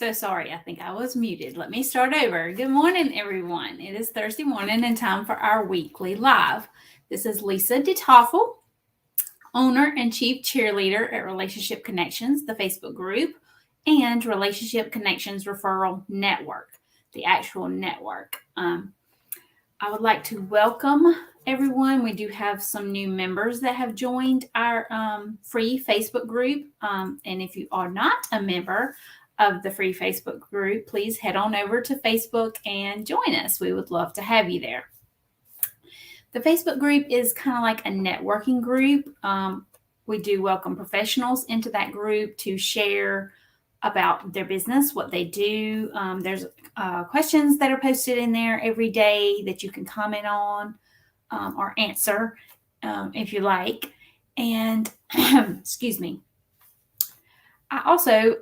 So sorry, I think I was muted. Let me start over. Good morning, everyone. It is Thursday morning and time for our weekly live. This is Lisa DeToffel, owner and chief cheerleader at Relationship Connections, the Facebook group, and Relationship Connections Referral Network, the actual network. I would like to welcome everyone. We do have some new members that have joined our free Facebook group. And if you are not a member of the free Facebook group, please head on over to Facebook and join us. We would love to have you there. The Facebook group is kind of like a networking group. We do welcome professionals into that group to share about their business, what they do. There's questions that are posted in there every day that you can comment on or answer if you like. And excuse me. I also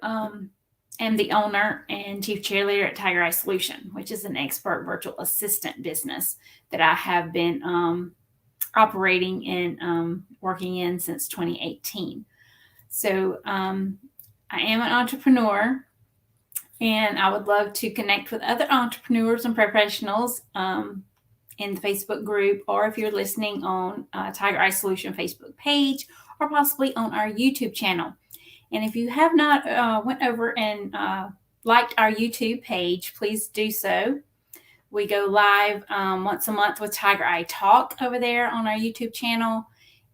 am the owner and chief cheerleader at Tiger Eye Solution, which is an expert virtual assistant business that I have been operating and working in since 2018. So I am an entrepreneur, and I would love to connect with other entrepreneurs and professionals in the Facebook group, or if you're listening on Tiger Eye Solution Facebook page, or possibly on our YouTube channel. And if you have not went over and liked our YouTube page, please do so. We go live once a month with Tiger Eye Talk over there on our YouTube channel.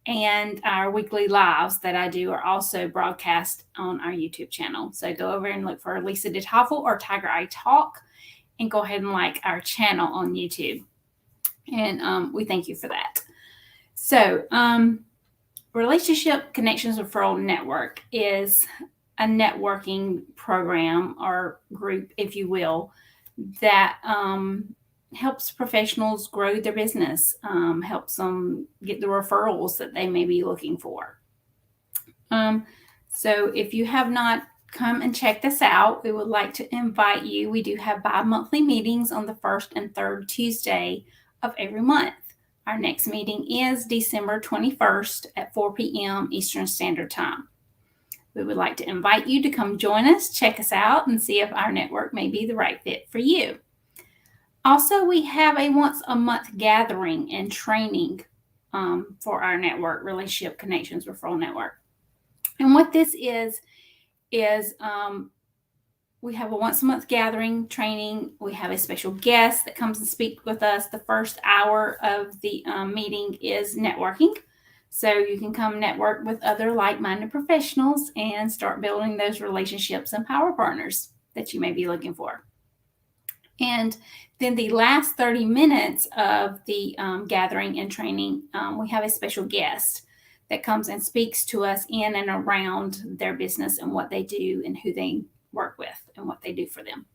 And our weekly lives that I do are also broadcast on our YouTube channel. So go over and look for Lisa DeToffel or Tiger Eye Talk and go ahead and like our channel on YouTube. And we thank you for that. So Relationship Connections Referral Network is a networking program or group, if you will, that helps professionals grow their business, helps them get the referrals that they may be looking for. So if you have not come and checked this out, we would like to invite you. We do have bi-monthly meetings on the first and third Tuesday of every month. Our next meeting is December 21st at 4 p.m. Eastern Standard Time. We would like to invite you to come join us, check us out, and see if our network may be the right fit for you. Also, we have a once a month gathering and training for our network, Relationship Connections Referral Network. And what this is we have a once a month gathering training. We have a special guest that comes and speaks with us. The first hour of the meeting is networking. So you can come network with other like-minded professionals and start building those relationships and power partners that you may be looking for. And then the last 30 minutes of the gathering and training, we have a special guest that comes and speaks to us in and around their business and what they do and who they work with and what they do for them.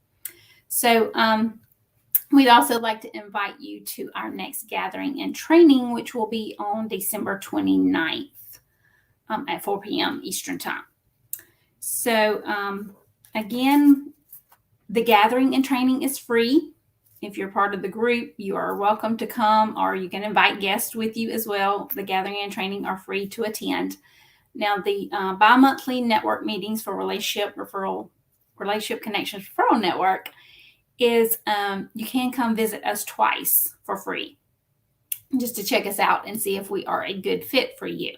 So we'd also like to invite you to our next gathering and training, which will be on December 29th at 4 p.m. Eastern Time. So again, the gathering and training is free. If you're part of the group, you are welcome to come, or you can invite guests with you as well. The gathering and training are free to attend. Now, the bi-monthly network meetings for Relationship Connections Referral Network is you can come visit us twice for free just to check us out and see if we are a good fit for you.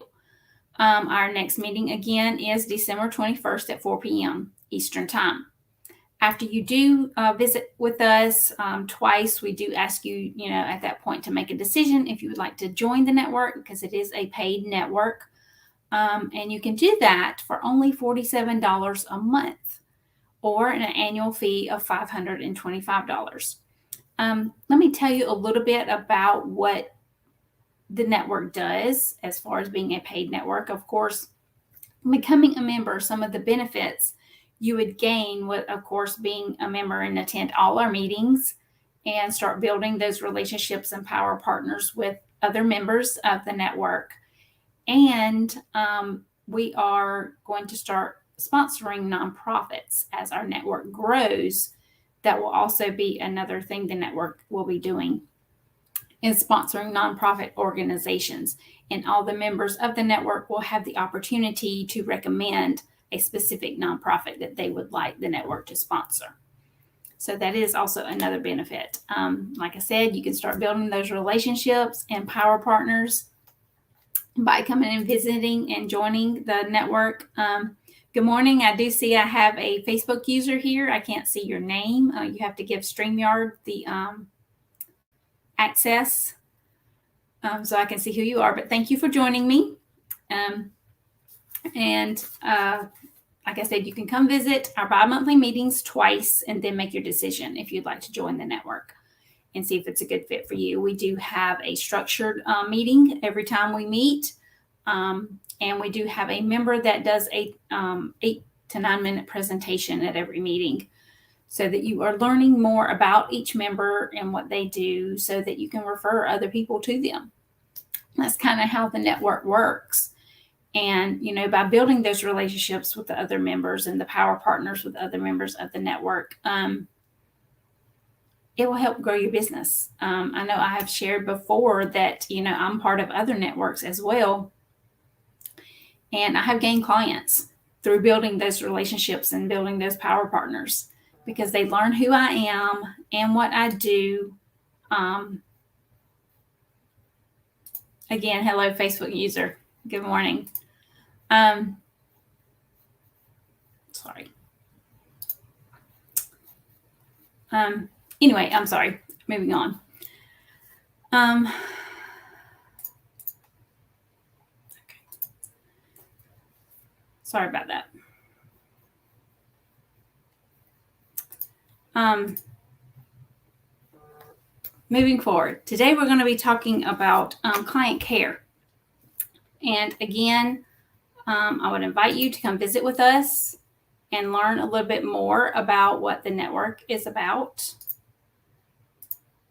Our next meeting again is December 21st at 4 p.m. Eastern Time. After you do visit with us twice, we do ask you, at that point to make a decision if you would like to join the network, because it is a paid network. And you can do that for only $47 a month or an annual fee of $525. Let me tell you a little bit about what the network does as far as being a paid network. Of course, becoming a member, some of the benefits you would gain with, of course, being a member and attend all our meetings and start building those relationships and power partners with other members of the network. And we are going to start sponsoring nonprofits as our network grows. That will also be another thing the network will be doing, is sponsoring nonprofit organizations. And all the members of the network will have the opportunity to recommend a specific nonprofit that they would like the network to sponsor. So that is also another benefit. Like I said, you can start building those relationships and power partners by coming and visiting and joining the network. Good morning. I do see I have a Facebook user here. I can't see your name. You have to give StreamYard the access so I can see who you are. But thank you for joining me. Like I said, you can come visit our bi-monthly meetings twice and then make your decision if you'd like to join the network and see if it's a good fit for you. We do have a structured meeting every time we meet. And we do have a member that does a 8 to 9 minute presentation at every meeting so that you are learning more about each member and what they do so that you can refer other people to them. That's kind of how the network works. And, by building those relationships with the other members and the power partners with other members of the network, it will help grow your business. I know I have shared before that, I'm part of other networks as well. And I have gained clients through building those relationships and building those power partners because they learn who I am and what I do. Again, hello, Facebook user. Good morning. Sorry. Anyway, I'm sorry. Moving on. Okay. Sorry about that. Moving forward, today we're going to be talking about client care. And again, I would invite you to come visit with us and learn a little bit more about what the network is about.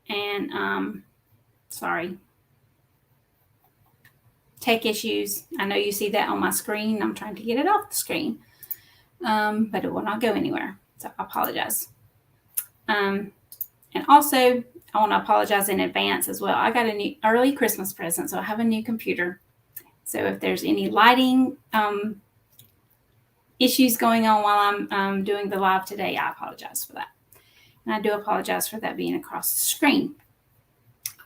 And tech issues. I know you see that on my screen. I'm trying to get it off the screen, but it will not go anywhere. So I apologize. And also, I want to apologize in advance as well. I got a new early Christmas present, so I have a new computer. So if there's any lighting issues going on while I'm doing the live today, I apologize for that. And I do apologize for that being across the screen.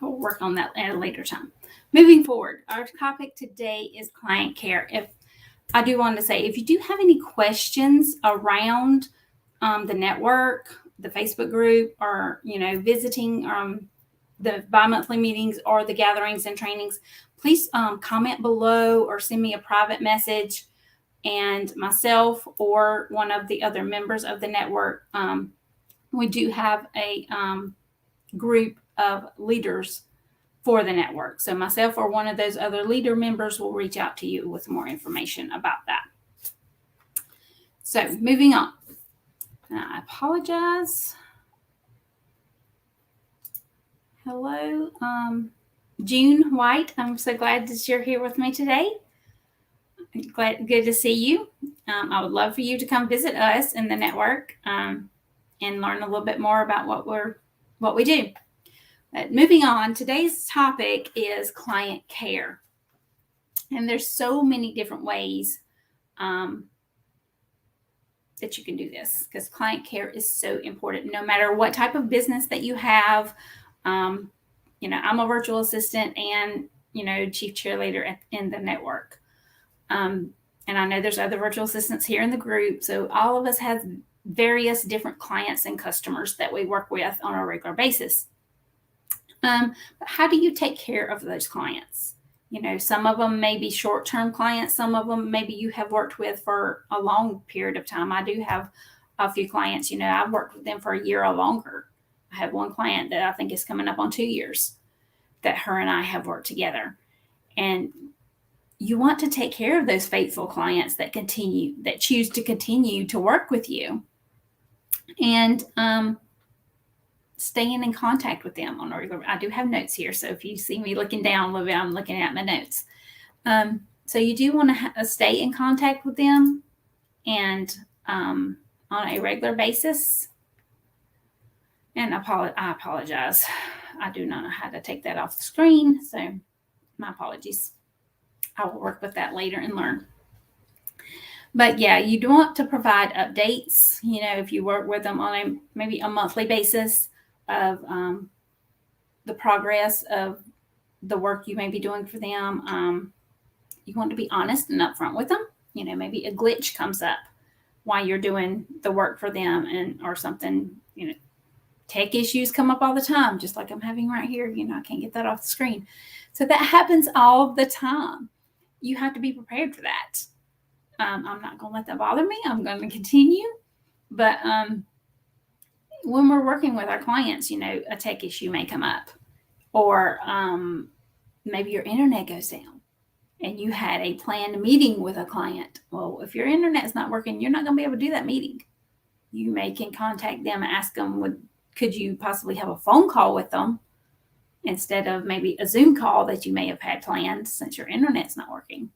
We'll work on that at a later time. Moving forward, our topic today is client care. I do want to say, if you do have any questions around the network, the Facebook group, or, visiting the bi-monthly meetings or the gatherings and trainings, please comment below or send me a private message. And myself or one of the other members of the network, we do have a group of leaders for the network. So myself or one of those other leader members will reach out to you with more information about that. So moving on. Now, I apologize. Hello, June White. I'm so glad that you're here with me today. Good to see you. I would love for you to come visit us in the network and learn a little bit more about what we do. But moving on, today's topic is client care. And there's so many different ways that you can do this because client care is so important. No matter what type of business that you have, I'm a virtual assistant and, chief cheerleader in the network. And I know there's other virtual assistants here in the group. So all of us have various different clients and customers that we work with on a regular basis. But how do you take care of those clients? Some of them may be short-term clients. Some of them maybe you have worked with for a long period of time. I do have a few clients, I've worked with them for a year or longer. I have one client that I think is coming up on 2 years that her and I have worked together. And you want to take care of those faithful clients that choose to continue to work with you and staying in contact with them on a regular. I do have notes here. So if you see me looking down a little bit, I'm looking at my notes. So you do want to stay in contact with them and on a regular basis. And I apologize. I do not know how to take that off the screen. So my apologies. I will work with that later and learn. But yeah, you do want to provide updates, if you work with them on maybe a monthly basis of the progress of the work you may be doing for them. You want to be honest and upfront with them. Maybe a glitch comes up while you're doing the work for them or something, tech issues come up all the time, just like I'm having right here. I can't get that off the screen. So that happens all the time. You have to be prepared for that. I'm not going to let that bother me. I'm going to continue. But when we're working with our clients, a tech issue may come up, or maybe your internet goes down and you had a planned meeting with a client. Well, if your internet's not working, you're not going to be able to do that meeting. You can contact them and ask them, could you possibly have a phone call with them instead of maybe a Zoom call that you may have had planned since your internet's not working.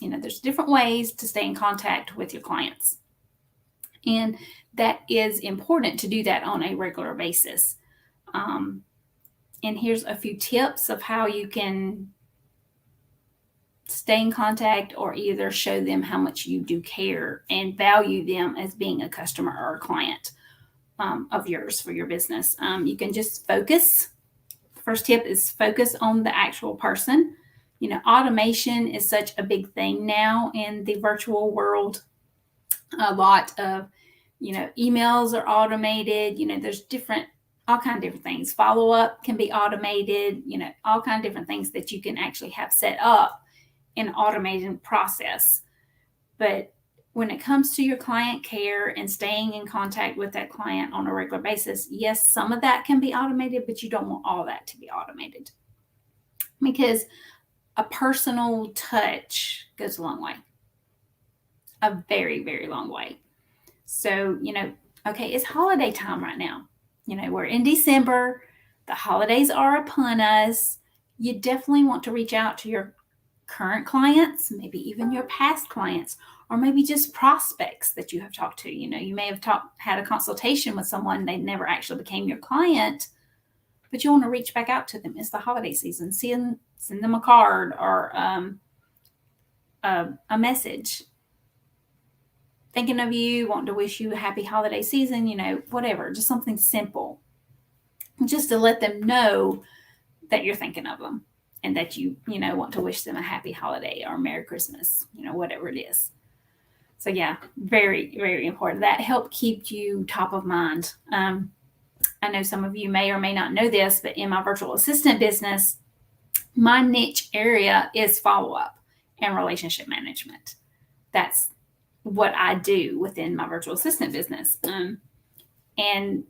There's different ways to stay in contact with your clients. And that is important to do that on a regular basis. And here's a few tips of how you can stay in contact or either show them how much you do care and value them as being a customer or a client of yours for your business. You can just focus. First tip is focus on the actual person. Automation is such a big thing now in the virtual world. A lot of, emails are automated. There's all kinds of different things. Follow-up can be automated, all kinds of different things that you can actually have set up in an automated process. But when it comes to your client care and staying in contact with that client on a regular basis, yes, some of that can be automated, but you don't want all that to be automated, because a personal touch goes a long way, a very, very long way. So, okay, it's holiday time right now. We're in December. The holidays are upon us. You definitely want to reach out to your current clients, maybe even your past clients, or maybe just prospects that you have talked to. You may have had a consultation with someone, they never actually became your client, but you want to reach back out to them. It's the holiday season. Send them a card or a message. Thinking of you, wanting to wish you a happy holiday season, whatever, just something simple, just to let them know that you're thinking of them and that you want to wish them a happy holiday or Merry Christmas, whatever it is. So yeah, very, very important. That helps keep you top of mind. I know some of you may or may not know this, but in my virtual assistant business, my niche area is follow-up and relationship management. That's what I do within my virtual assistant business. And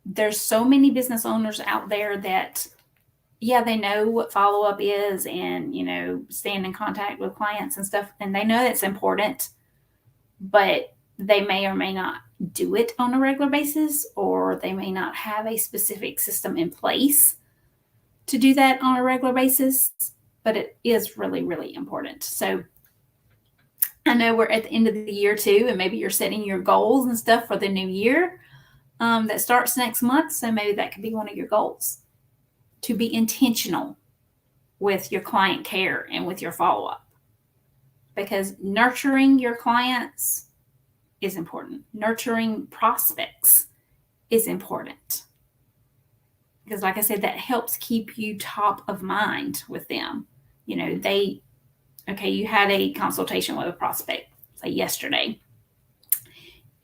there's so many business owners out there that, they know what follow-up is and, staying in contact with clients and stuff. And they know that's important, but they may or may not do it on a regular basis, or they may not have a specific system in place to do that on a regular basis, but it is really, really important. So I know we're at the end of the year too, and maybe you're setting your goals and stuff for the new year that starts next month. So maybe that could be one of your goals, to be intentional with your client care and with your follow-up, because nurturing your clients is important. Nurturing prospects is important, because like I said, that helps keep you top of mind with them. You had a consultation with a prospect, say yesterday,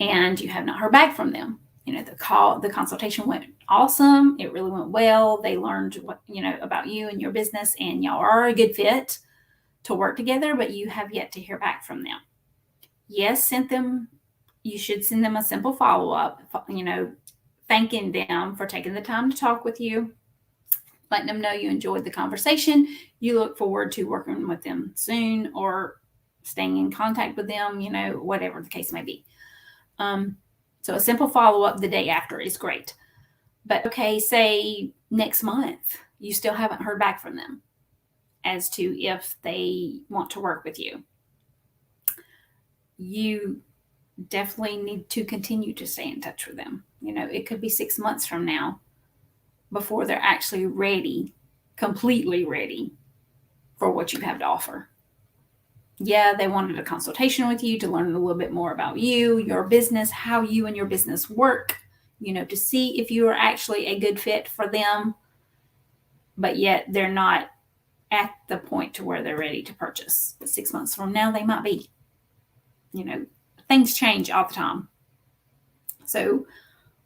and you have not heard back from them. The consultation went awesome. It really went well. They learned what, about you and your business, and y'all are a good fit to work together, but you have yet to hear back from them. Yes, you should send them a simple follow-up, thanking them for taking the time to talk with you, letting them know you enjoyed the conversation. You look forward to working with them soon or staying in contact with them, whatever the case may be. So a simple follow-up the day after is great. But okay, say next month, you still haven't heard back from them as to if they want to work with you. You definitely need to continue to stay in touch with them. It could be 6 months from now before they're actually ready, completely ready for what you have to offer. Yeah, they wanted a consultation with you to learn a little bit more about you, your business, how you and your business work, to see if you are actually a good fit for them, but yet they're not at the point to where they're ready to purchase. But 6 months from now, they might be. Things change all the time. So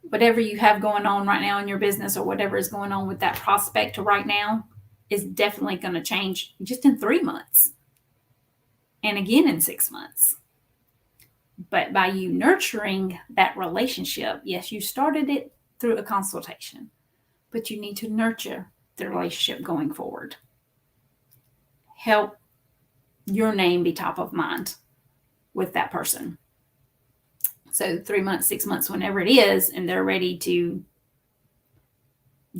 whatever you have going on right now in your business, or whatever is going on with that prospect right now, is definitely going to change just in 3 months and again in 6 months. But by you nurturing that relationship, yes, you started it through a consultation, but you need to nurture the relationship going forward. Help your name be top of mind with that person. So 3 months, 6 months, whenever it is, and they're ready to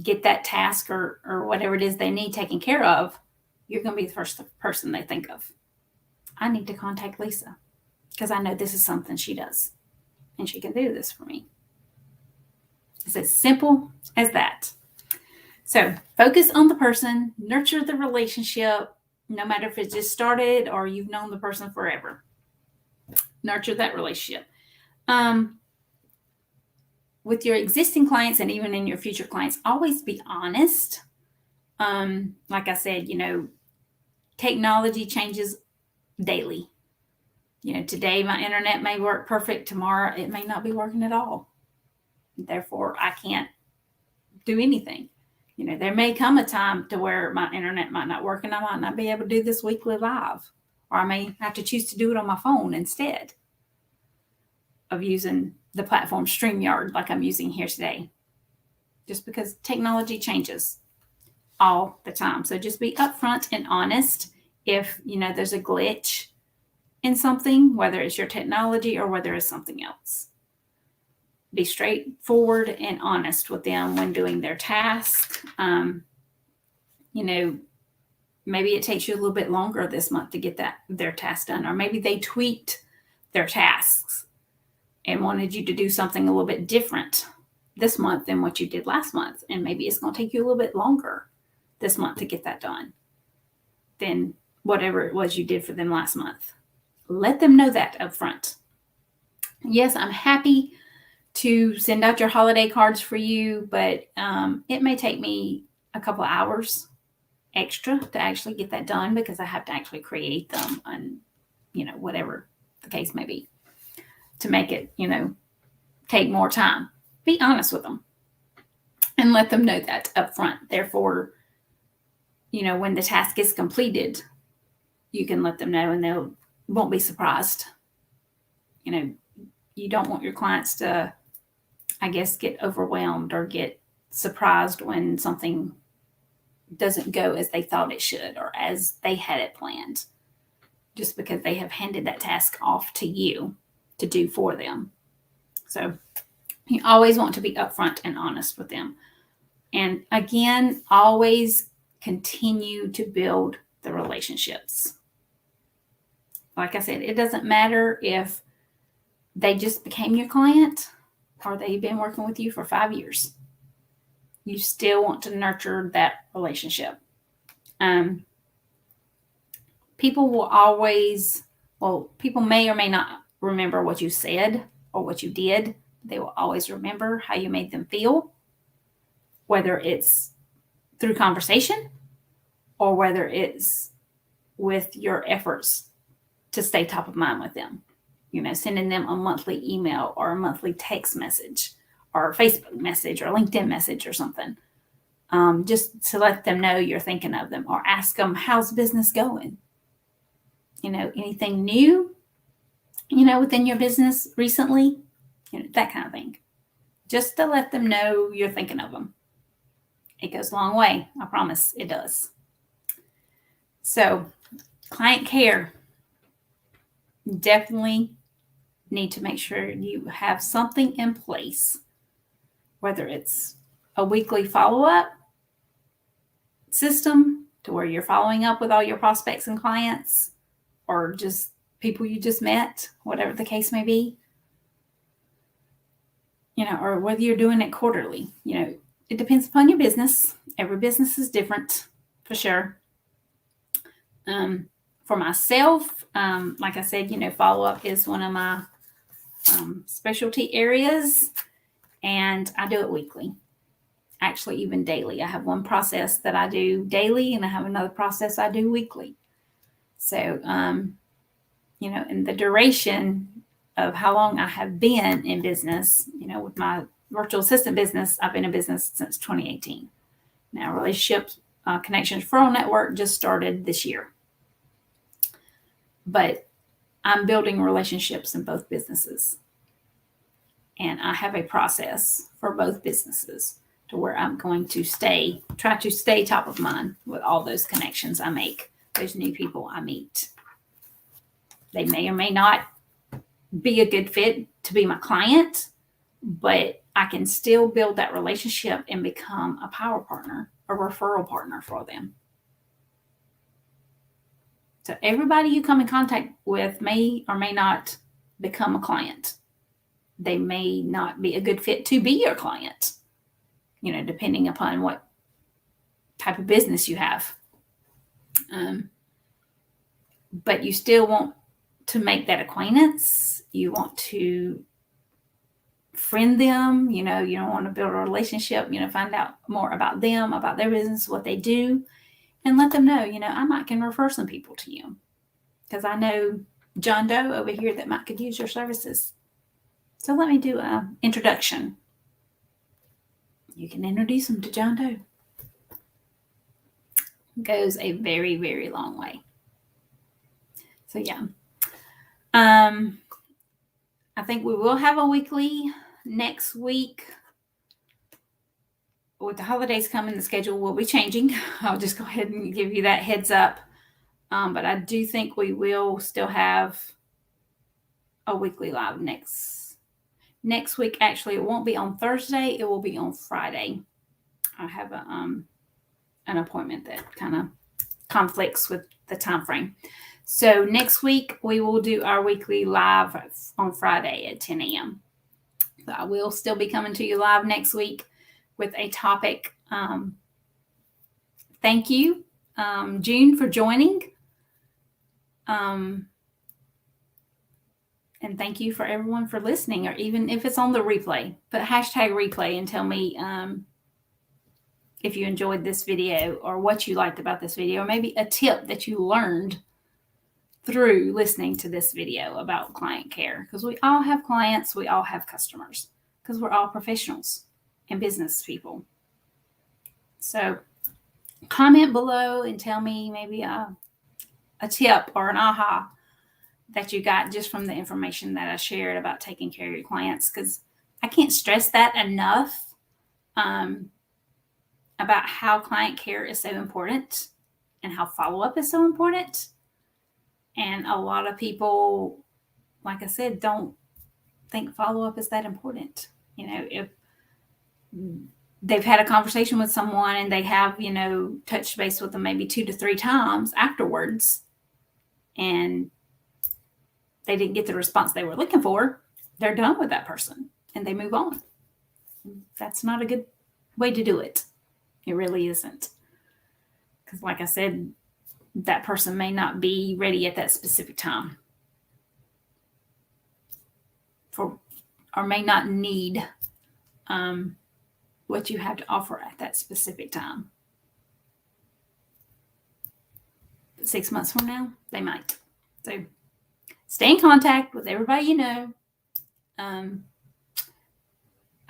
get that task or whatever it is they need taken care of, you're going to be the first person they think of. I need to contact Lisa because I know this is something she does and she can do this for me. It's as simple as that. So focus on the person, nurture the relationship, no matter if it just started or you've known the person forever. Nurture that relationship. With your existing clients and even in your future clients, always be honest. Like I said, technology changes daily. Today my internet may work perfect. Tomorrow it may not be working at all. Therefore, I can't do anything. There may come a time to where my internet might not work and I might not be able to do this weekly live. Or I may have to choose to do it on my phone instead of using the platform StreamYard like I'm using here today. Just because technology changes all the time. So just be upfront and honest if, there's a glitch in something, whether it's your technology or whether it's something else. Be straightforward and honest with them when doing their task. Maybe it takes you a little bit longer this month to get their task done, or maybe they tweaked their tasks and wanted you to do something a little bit different this month than what you did last month. And maybe it's going to take you a little bit longer this month to get that done than whatever it was you did for them last month. Let them know that up front. Yes, I'm happy to send out your holiday cards for you, but it may take me a couple of hours extra to actually get that done because I have to actually create them and, whatever the case may be, to make it, take more time. Be honest with them and let them know that up front. Therefore, when the task is completed, you can let them know and they won't be surprised. You don't want your clients to, get overwhelmed or get surprised when something doesn't go as they thought it should or as they had it planned, just because they have handed that task off to you to do for them. So you always want to be upfront and honest with them. And again, always continue to build the relationships. Like I said, it doesn't matter if they just became your client or they've been working with you for 5 years. You still want to nurture that relationship. People may or may not remember what you said or what you did. They will always remember how you made them feel, whether it's through conversation or whether it's with your efforts to stay top of mind with them. Sending them a monthly email or a monthly text message or a Facebook message or a LinkedIn message or something. Just to let them know you're thinking of them, or ask them, how's business going? Anything new, within your business recently, that kind of thing. Just to let them know you're thinking of them. It goes a long way. I promise it does. So client care, definitely need to make sure you have something in place, whether it's a weekly follow-up system to where you're following up with all your prospects and clients, or just people you just met, whatever the case may be, or whether you're doing it quarterly. It depends upon your business. Every business is different, for sure. For myself, like I said, follow-up is one of my specialty areas, and I do it weekly. Actually, even daily. I have one process that I do daily, and I have another process I do weekly. So, and the duration of how long I have been in business, with my virtual assistant business, I've been in business since 2018. Now, Relationship Connections Referral Network just started this year. But I'm building relationships in both businesses. And I have a process for both businesses to where I'm going to try to stay top of mind with all those connections I make, those new people I meet. They may or may not be a good fit to be my client, but I can still build that relationship and become a power partner, a referral partner for them. So everybody you come in contact with may or may not become a client. They may not be a good fit to be your client, depending upon what type of business you have. But you still want to make that acquaintance. You want to friend them. You don't want to build a relationship, find out more about them, about their business, what they do, and let them know, I might can refer some people to you because I know John Doe over here that might could use your services. So let me do an introduction. You can introduce them to John Doe. It goes a very, very long way. So yeah. I think we will have a weekly next week. With the holidays coming, the schedule will be changing. I'll just go ahead and give you that heads up. But I do think we will still have a weekly live next week. Actually, it won't be on Thursday. It will be on Friday. I have an appointment that kind of conflicts with the time frame. So next week, we will do our weekly live on Friday at 10 a.m. So I will still be coming to you live next week with a topic. Thank you, June, for joining. And thank you for everyone for listening, or even if it's on the replay, put #replay and tell me if you enjoyed this video or what you liked about this video, or maybe a tip that you learned through listening to this video about client care. Because we all have clients, we all have customers, because we're all professionals and business people. So comment below and tell me maybe a tip or an aha that you got just from the information that I shared about taking care of your clients, because I can't stress that enough about how client care is so important and how follow-up is so important. And a lot of people, like I said, don't think follow-up is that important. If they've had a conversation with someone and they have, touched base with them maybe 2 to 3 times afterwards, and they didn't get the response they were looking for, they're done with that person and they move on. That's not a good way to do it. It really isn't. Because like I said, that person may not be ready at that specific time or may not need what you have to offer at that specific time. But 6 months from now, they might. So stay in contact with everybody you know. I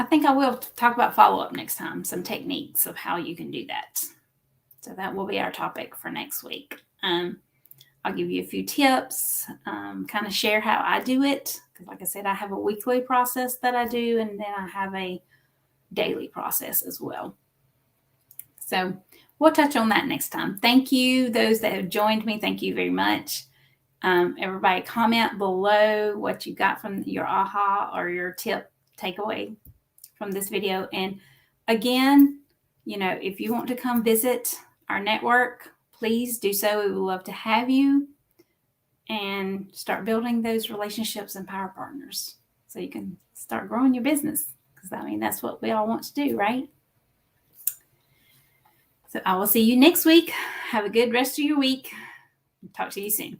think I will talk about follow-up next time, some techniques of how you can do that. So that will be our topic for next week. I'll give you a few tips, kind of share how I do it. Because like I said, I have a weekly process that I do, and then I have a daily process as well. So we'll touch on that next time. Thank you, those that have joined me. Thank you very much. Everybody comment below what you got from your aha or your tip takeaway from this video. And again, if you want to come visit our network, please do so. We would love to have you and start building those relationships and power partners so you can start growing your business. Because that's what we all want to do, right? So I will see you next week. Have a good rest of your week. Talk to you soon.